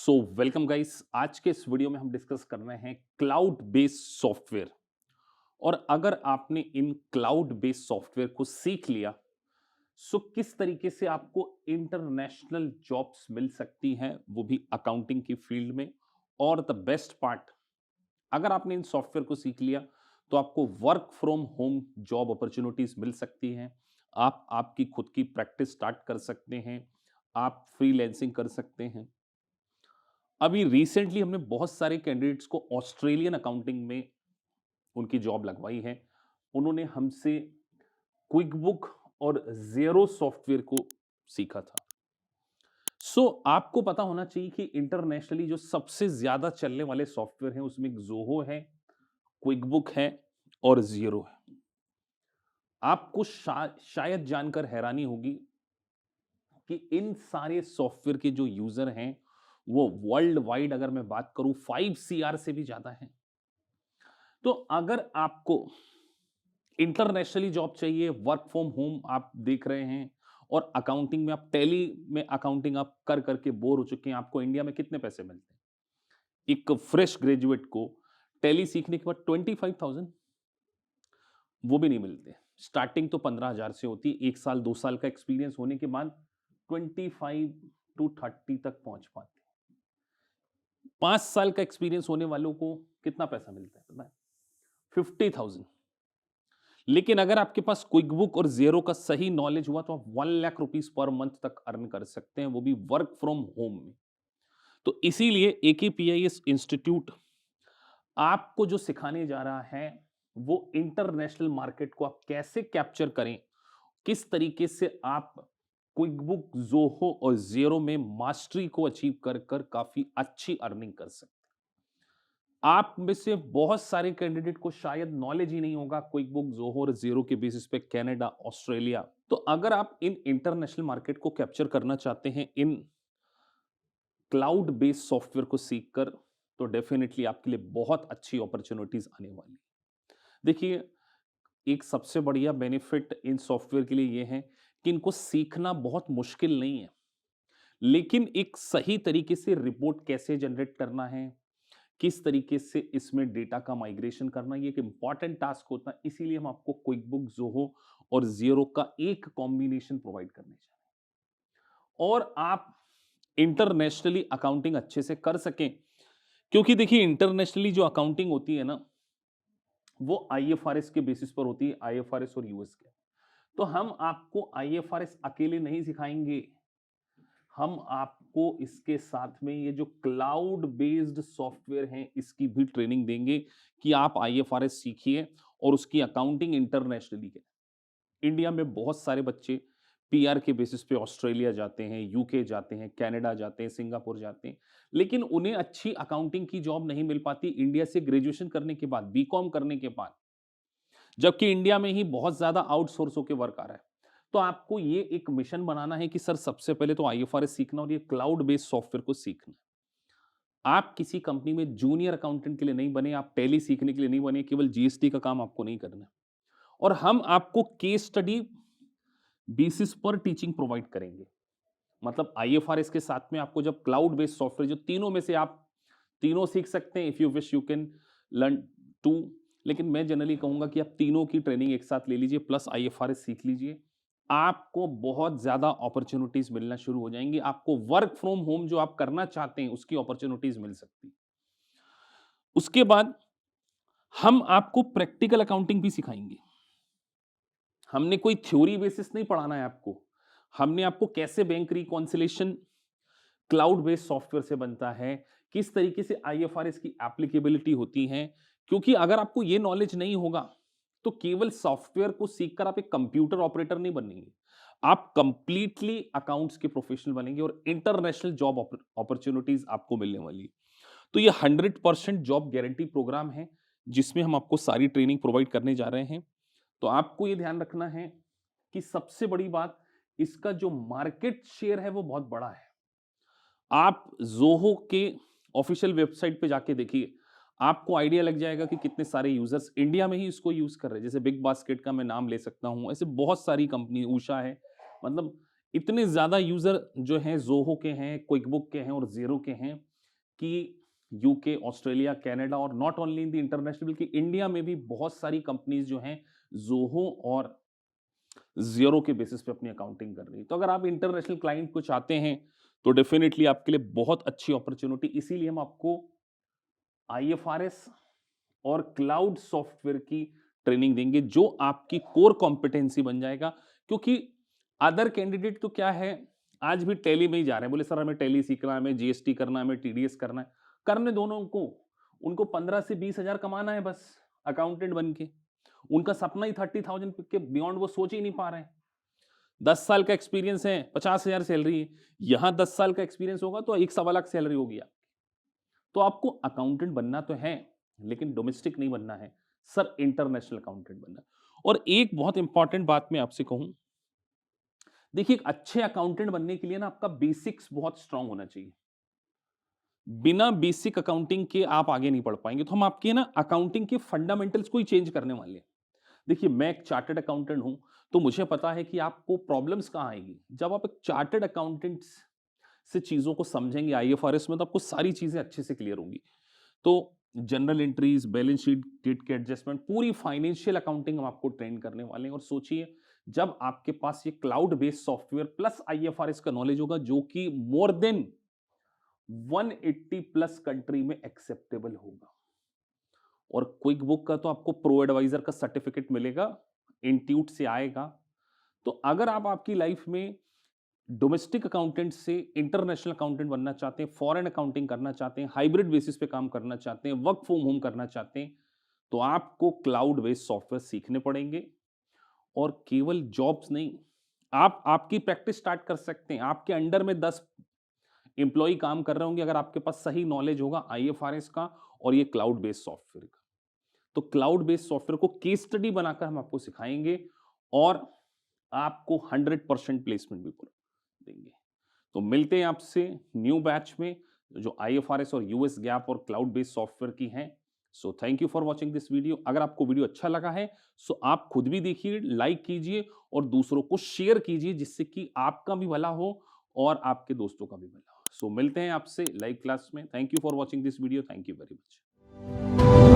So welcome guys. आज के इस वीडियो में हम डिस्कस कर रहे हैं क्लाउड बेस्ड सॉफ्टवेयर। और अगर आपने इन क्लाउड बेस्ड सॉफ्टवेयर को सीख लिया सो किस तरीके से आपको इंटरनेशनल जॉब्स मिल सकती हैं, वो भी अकाउंटिंग की फील्ड में। और द बेस्ट पार्ट, अगर आपने इन सॉफ्टवेयर को सीख लिया तो आपको work from home job opportunities मिल सकती हैं। आप आपकी खुद की प्रैक्टिस स्टार्ट कर सकते हैं। आप फ्रीलैंसिंग कर सकते हैं। अभी रिसेंटली हमने बहुत सारे कैंडिडेट्स को ऑस्ट्रेलियन अकाउंटिंग में उनकी जॉब लगवाई है। उन्होंने हमसे क्विक बुक और ज़ेरो सॉफ्टवेयर को सीखा था। आपको पता होना चाहिए कि इंटरनेशनली जो सबसे ज़्यादा चलने वाले सॉफ्टवेयर हैं उसमें ज़ोहो है, क्विक बुक है और ज़ेरो है। आपको शायद जानकर हैरानी होगी कि इन सारे सॉफ्टवेयर के जो यूज़र हैं वो वर्ल्ड वाइड, अगर मैं बात करूं, 5 सीआर से भी ज़्यादा हैं। तो अगर आपको इंटरनेशनली जॉब चाहिए, वर्क फ्रॉम होम आप देख रहे हैं और अकाउंटिंग में आप टैली में अकाउंटिंग आप कर करके बोर हो चुके हैं, आपको इंडिया में कितने पैसे मिलते हैं? एक फ्रेश ग्रेजुएट को टैली सीखने के बाद 25,000 वो भी नहीं मिलते। स्टार्टिंग तो 15,000 से होती है। 1 साल 2 साल का एक्सपीरियंस होने के बाद 25 टू 30 तक पहुंच पाते हैं। 5 साल का एक्सपीरियंस होने वालों को कितना पैसा मिलता है पता है? 50,000। लेकिन अगर आपके पास क्विक बुक और ज़ेरो का सही नॉलेज हुआ तो आप 1 लाख रुपीस पर मंथ तक अर्न कर सकते हैं, वो भी वर्क फ्रॉम होम में। तो इसीलिए एकेपीआईएस इंस्टीट्यूट आपको जो सिखाने जा रहा है वो इंटरनेशनल मार्केट को आप कैसे कैप्चर करें, किस तरीके से आप क्विक बुक, ज़ोहो और ज़ेरो में मास्टरी को अचीव कर कर काफ़ी अच्छी अर्निंग कर सकते हैं। आप में से बहुत सारे कैंडिडेट को शायद नॉलेज ही नहीं होगा क्विक बुक, ज़ोहो और ज़ीरो के बेसिस पे कनाडा, ऑस्ट्रेलिया। तो अगर आप इन इंटरनेशनल मार्केट को कैप्चर करना चाहते हैं इन क्लाउड बेस्ड सॉफ्टवेयर को सीखकर, तो डेफिनेटली आपके लिए बहुत अच्छी अपॉर्चुनिटीज आने वाली है। देखिए, एक सबसे बढ़िया बेनिफिट इन सॉफ्टवेयर के लिए ये है कि इनको सीखना बहुत मुश्किल नहीं है, लेकिन एक सही तरीके से रिपोर्ट कैसे जनरेट करना है, किस तरीके से इसमें डेटा का माइग्रेशन करना, ये एक इंपॉर्टेंट टास्क होता है। इसीलिए हम आपको क्विक बुक, ज़ोहो और ज़ीरो का एक कॉम्बिनेशन प्रोवाइड करने जा रहे हैं और आप इंटरनेशनली अकाउंटिंग अच्छे से कर सकें। क्योंकि देखिए, इंटरनेशनली जो अकाउंटिंग होती है ना, वो आईएफआरएस के बेसिस पर होती है, आईएफआरएस और यूएस के। तो हम आपको आईएफआरएस अकेले नहीं सिखाएंगे, हम आपको इसके साथ में ये जो क्लाउड बेस्ड सॉफ्टवेयर हैं इसकी भी ट्रेनिंग देंगे कि आप आईएफआरएस सीखिए और उसकी अकाउंटिंग इंटरनेशनली है। इंडिया में बहुत सारे बच्चे पीआर के बेसिस पे ऑस्ट्रेलिया जाते हैं, यूके जाते हैं, कनाडा जाते हैं, सिंगापुर जाते हैं, लेकिन उन्हें अच्छी अकाउंटिंग की जॉब नहीं मिल पाती इंडिया से ग्रेजुएशन करने के बाद, बीकॉम करने के बाद। जबकि इंडिया में ही बहुत ज्यादा आउटसोर्स होकर वर्क आ रहा है। तो आपको ये एक मिशन बनाना है कि सर सबसे पहले तो आईएफआरएस सीखना और ये क्लाउड बेस्ड सॉफ्टवेयर को सीखना। आप किसी कंपनी में जूनियर अकाउंटेंट के लिए नहीं बने, आप टैली सीखने के लिए नहीं बने, केवल जीएसटी का काम आपको नहीं करना। और हम आपको केस स्टडी बेसिस पर टीचिंग प्रोवाइड करेंगे। मतलब आईएफआरएस के साथ में आपको जब क्लाउड बेस्ड सॉफ्टवेयर, जो तीनों में से आप तीनों सीख सकते हैं, if you wish you can learn too. लेकिन मैं जनरली कहूंगा कि आप तीनों की ट्रेनिंग एक साथ ले लीजिए प्लस आईएफआरएस सीख लीजिए। आपको बहुत ज्यादा अपॉर्चुनिटीज मिलना शुरू हो जाएंगी। आपको वर्क फ्रॉम होम जो आप करना चाहते हैं उसकी अपॉर्चुनिटीज मिल सकती है। उसके बाद हम आपको प्रैक्टिकल अकाउंटिंग भी सिखाएंगे। हमने कोई थ्योरी बेसिस नहीं पढ़ाना है आपको। हमने आपको कैसे bank reconciliation cloud based software से बनता है, किस तरीके से आईएफआरएस की एप्लीकेबिलिटी होती है। क्योंकि अगर आपको ये नॉलेज नहीं होगा तो केवल सॉफ्टवेयर को सीखकर आप एक कंप्यूटर ऑपरेटर नहीं बनेंगे, आप कंप्लीटली अकाउंट्स के प्रोफेशनल बनेंगे और इंटरनेशनल जॉब अपॉर्चुनिटीज आपको मिलने वाली है। तो ये 100% जॉब गारंटी प्रोग्राम है जिसमें हम आपको सारी ट्रेनिंग प्रोवाइड करने जा रहे हैं। तो आपको ये ध्यान रखना है कि सबसे बड़ी बात, इसका जो मार्केट शेयर है वो बहुत बड़ा है। आप ज़ोहो के ऑफिशियल वेबसाइट पे जाके देखिए, आपको आइडिया लग जाएगा कि कितने सारे यूजर्स इंडिया में ही इसको यूज कर रहे हैं। जैसे बिग बास्केट का मैं नाम ले सकता हूं, ऐसे बहुत सारी कंपनी, उषा है। मतलब इतने ज्यादा यूजर जो हैं ज़ोहो के हैं, क्विक बुक के हैं और ज़ीरो के हैं कि यूके, ऑस्ट्रेलिया, कनाडा और not only in the international बल्कि इंडिया में भी बहुत सारी कंपनीज जो हैं ज़ोहो और ज़ीरो के बेसिस पे अपनी अकाउंटिंग कर रही है। तो अगर आप इंटरनेशनल क्लाइंट को चाहते हैं तो डेफिनिटली आपके लिए बहुत अच्छी अपॉर्चुनिटी, इसीलिए हम आपको आईएफआरएस और क्लाउड सॉफ्टवेयर की ट्रेनिंग देंगे जो आपकी कोर कॉम्पिटेंसी बन जाएगा। क्योंकि अदर कैंडिडेट तो क्या है, आज भी टैली में ही जा रहे हैं, बोले सर हमें टैली सीखना है, हमें जीएसटी करना है, हमें टीडीएस करना है। करने दोनों को, उनको 15 से 20 हजार कमाना है बस अकाउंटेंट बन के। उनका सपना ही 30,000 के बियॉन्ड वो सोच ही नहीं पा रहे हैं। 10 साल का एक्सपीरियंस है, 50,000 सैलरी है। यहाँ 10 साल का एक्सपीरियंस होगा तो 1 सवा लाख सैलरी होगी। तो आपको अकाउंटेंट बनना तो है, लेकिन डोमेस्टिक नहीं बनना है सर, इंटरनेशनल अकाउंटेंट बनना है। और एक बहुत इंपॉर्टेंट बात मैं आपसे कहूं, देखिए एक अच्छे अकाउंटेंट बनने के लिए ना आपका बेसिक्स बहुत स्ट्रांग होना चाहिए। बिना बेसिक अकाउंटिंग के आप आगे नहीं बढ़ पाएंगे। तो हम आपके ना अकाउंटिंग के फंडामेंटल्स को ही चेंज करने वाले हैं। देखिए मैं एक चार्टर्ड अकाउंटेंट हूं, तो मुझे पता है कि आपको प्रॉब्लम्स कहां आएगी। जब आप एक चार्टर्ड अकाउंटेंट से चीजों को समझेंगे आईएफआरएस में, तो आपको सारी चीजें अच्छे से क्लियर होंगी। तो general entries, balance sheet, date के एडजस्टमेंट, पूरी फाइनेंशियल अकाउंटिंग हम आपको ट्रेन करने वाले हैं। और सोचिए जब आपके पास ये cloud based software plus IFRS का नॉलेज होगा, जो कि मोर देन 180 प्लस कंट्री में एक्सेप्टेबल होगा। और क्विक बुक का तो आपको प्रो एडवाइजर का सर्टिफिकेट मिलेगा, इंट्यूट से आएगा। तो अगर आप आपकी लाइफ में डोमेस्टिक अकाउंटेंट से इंटरनेशनल अकाउंटेंट बनना चाहते हैं, फॉरेन अकाउंटिंग करना चाहते हैं, हाइब्रिड बेसिस पे काम करना चाहते हैं, वर्क फ्रॉम होम करना चाहते हैं, तो आपको क्लाउड बेस्ड सॉफ्टवेयर सीखने पड़ेंगे। और केवल जॉब्स नहीं, आप आपकी प्रैक्टिस स्टार्ट कर सकते हैं। आपके अंडर में 10 एम्प्लॉय काम कर रहे होंगे, अगर आपके पास सही नॉलेज होगा आईएफआरएस का और ये क्लाउड बेस्ड सॉफ्टवेयर का। तो क्लाउड बेस्ड सॉफ्टवेयर को केस स्टडी बनाकर हम आपको सिखाएंगे और आपको 100% प्लेसमेंट भी देंगे। तो मिलते हैं आपसे न्यू बैच में, जो आईएफआरएस और यूएस गैप और क्लाउड बेस्ड सॉफ्टवेयर की हैं। So thank you for watching this video. अगर आपको वीडियो अच्छा लगा है सो आप खुद भी देखिए, लाइक कीजिए और दूसरों को शेयर कीजिए, जिससे कि आपका भी भला हो और आपके दोस्तों का भी भला हो। सो मिलते हैं आपसे लाइव क्लास में। Thank you for watching this video. Thank you very much.